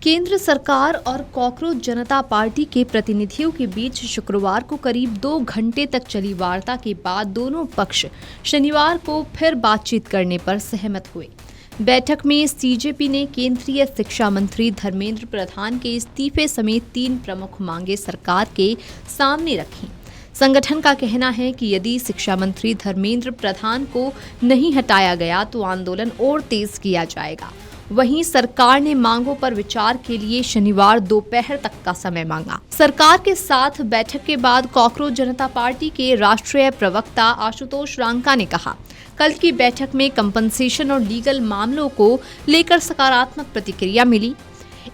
केंद्र सरकार और कॉकरोच जनता पार्टी के प्रतिनिधियों के बीच शुक्रवार को करीब 2 घंटे तक चली वार्ता के बाद दोनों पक्ष शनिवार को फिर बातचीत करने पर सहमत हुए। बैठक में सीजेपी ने केंद्रीय शिक्षा मंत्री धर्मेंद्र प्रधान के इस्तीफे समेत 3 प्रमुख मांगे सरकार के सामने रखी। संगठन का कहना है कि यदि शिक्षा मंत्री धर्मेंद्र प्रधान को नहीं हटाया गया तो आंदोलन और तेज किया जाएगा। वहीं सरकार ने मांगों पर विचार के लिए शनिवार दोपहर तक का समय मांगा। सरकार के साथ बैठक के बाद कॉकरोच जनता पार्टी के राष्ट्रीय प्रवक्ता आशुतोष रांका ने कहा, कल की बैठक में कंपनसेशन और लीगल मामलों को लेकर सकारात्मक प्रतिक्रिया मिली।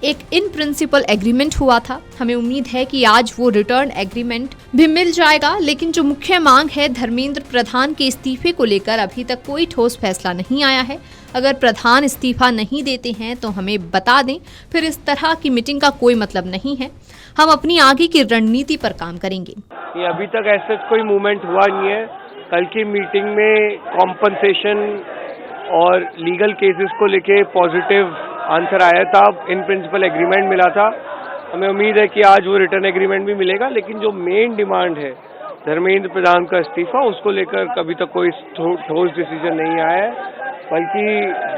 एक इन प्रिंसिपल एग्रीमेंट हुआ था। हमें उम्मीद है कि आज वो रिटर्न एग्रीमेंट भी मिल जाएगा, लेकिन जो मुख्य मांग है धर्मेंद्र प्रधान के इस्तीफे को लेकर अभी तक कोई ठोस फैसला नहीं आया है। अगर प्रधान इस्तीफा नहीं देते हैं तो हमें बता दें, फिर इस तरह की मीटिंग का कोई मतलब नहीं है। हम अपनी आगे की रणनीति पर काम करेंगे। ये अभी तक ऐसा कोई मूवमेंट हुआ नहीं है। कल की मीटिंग में कॉम्पनसेशन और लीगल केसेस को लेके पॉजिटिव आंसर आया था, इन प्रिंसिपल एग्रीमेंट मिला था। हमें उम्मीद है कि आज वो रिटर्न एग्रीमेंट भी मिलेगा, लेकिन जो मेन डिमांड है धर्मेंद्र प्रधान का इस्तीफा, उसको लेकर कभी तक कोई ठोस डिसीजन नहीं आया है। बल्कि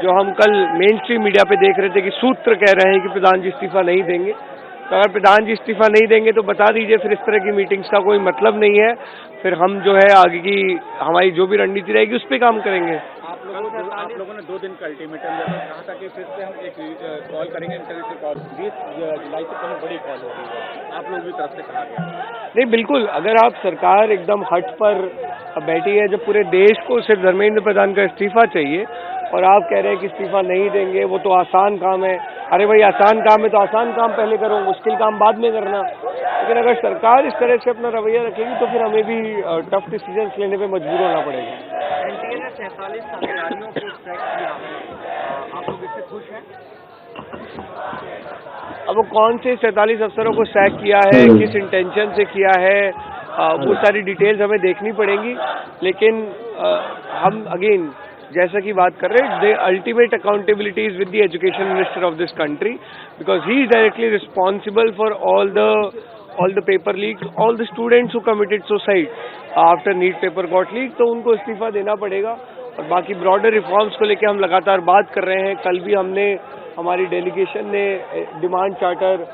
जो हम कल मेन स्ट्रीम मीडिया पे देख रहे थे कि सूत्र कह रहे हैं कि प्रधान जी इस्तीफा नहीं देंगे, तो अगर प्रधान जी इस्तीफा नहीं देंगे तो बता दीजिए, फिर इस तरह की मीटिंग्स का कोई मतलब नहीं है। फिर हम जो है आगे की हमारी जो भी रणनीति रहेगी उस पर काम करेंगे। आप लोगों ने 2 दिन का अल्टीमेटम दिया था, कहा था कि फिर से हम एक कॉल करेंगे, इंटरनेशनल कॉल 20 जुलाई से कहीं बड़ी कॉल होगी, आप लोग भी तरफ से कहा गया। नहीं, बिल्कुल, अगर आप सरकार एकदम हट पर बैठी है, जब पूरे देश को सिर्फ धर्मेंद्र प्रधान का इस्तीफा चाहिए और आप कह रहे हैं कि इस्तीफा नहीं देंगे, वो तो आसान काम है। अरे भाई, आसान काम है तो आसान काम पहले करो, मुश्किल काम बाद में करना। लेकिन अगर सरकार इस तरह से अपना रवैया रखेगी तो फिर हमें भी टफ डिसीजंस लेने पे मजबूर होना पड़ेगा। एनटीए ने 47 अधिकारियों को ट्रैक किया है, आप लोग इससे खुश हैं? अब वो कौन से 47 अफसरों को सैक किया है, किस इंटेंशन से किया है, वो सारी डिटेल्स हमें देखनी पड़ेंगी। लेकिन हम अगेन जैसा कि बात कर रहे हैं, the ultimate accountability is with the education minister of this country, because he is directly responsible for all the paper leaks, all the students who committed suicide after NEET paper got leaked, तो उनको इस्तीफा देना पड़ेगा। और बाकी broader reforms को लेके हम लगातार बात कर रहे हैं। कल भी हमारी डेलीगेशन ने डिमांड चार्टर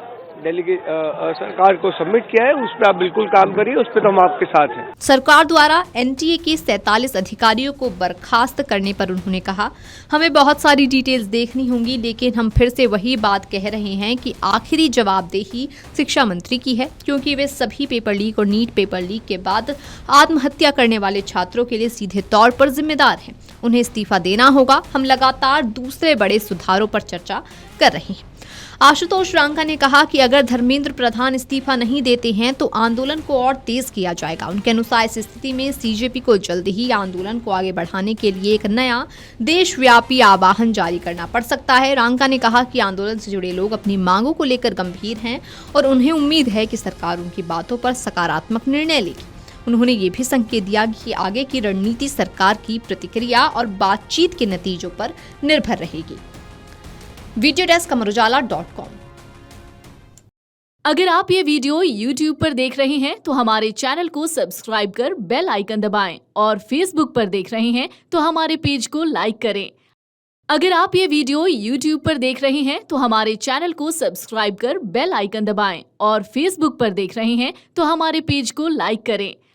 सरकार को सबमिट किया है, उस पर आप बिल्कुल काम करिए, उस पर तो हम आपके साथ हैं। सरकार द्वारा एनटीए के 47 अधिकारियों को बर्खास्त करने पर उन्होंने कहा, हमें बहुत सारी डिटेल्स देखनी होंगी, लेकिन हम फिर से वही बात कह रहे हैं कि आखिरी जवाबदेही शिक्षा मंत्री की है, क्योंकि वे सभी पेपर लीक और नीट पेपर लीक के बाद आत्महत्या करने वाले छात्रों के लिए सीधे तौर पर जिम्मेदार हैं। उन्हें इस्तीफा देना होगा। हम लगातार दूसरे बड़े सुधारों पर चर्चा कर रहे हैं। आशुतोष रांका ने कहा कि अगर धर्मेंद्र प्रधान इस्तीफा नहीं देते हैं तो आंदोलन को और तेज किया जाएगा। उनके अनुसार इस स्थिति में सीजेपी को जल्द ही आंदोलन को आगे बढ़ाने के लिए एक नया देशव्यापी आह्वान जारी करना पड़ सकता है। रांका ने कहा कि आंदोलन से जुड़े लोग अपनी मांगों को लेकर गंभीर हैं और उन्हें उम्मीद है कि सरकार उनकी बातों पर सकारात्मक निर्णय लेगी। उन्होंने ये भी संकेत दिया कि आगे की रणनीति सरकार की प्रतिक्रिया और बातचीत के नतीजों पर निर्भर रहेगी। Video desk amarujala.com। अगर आप ये वीडियो YouTube पर देख रहे हैं तो हमारे चैनल को सब्सक्राइब कर बेल आइकन दबाएं और Facebook पर देख रहे हैं तो हमारे पेज को लाइक करें। अगर आप ये वीडियो YouTube पर देख रहे हैं तो हमारे चैनल को सब्सक्राइब कर बेल आइकन दबाएं और Facebook पर देख रहे हैं तो हमारे पेज को लाइक करें।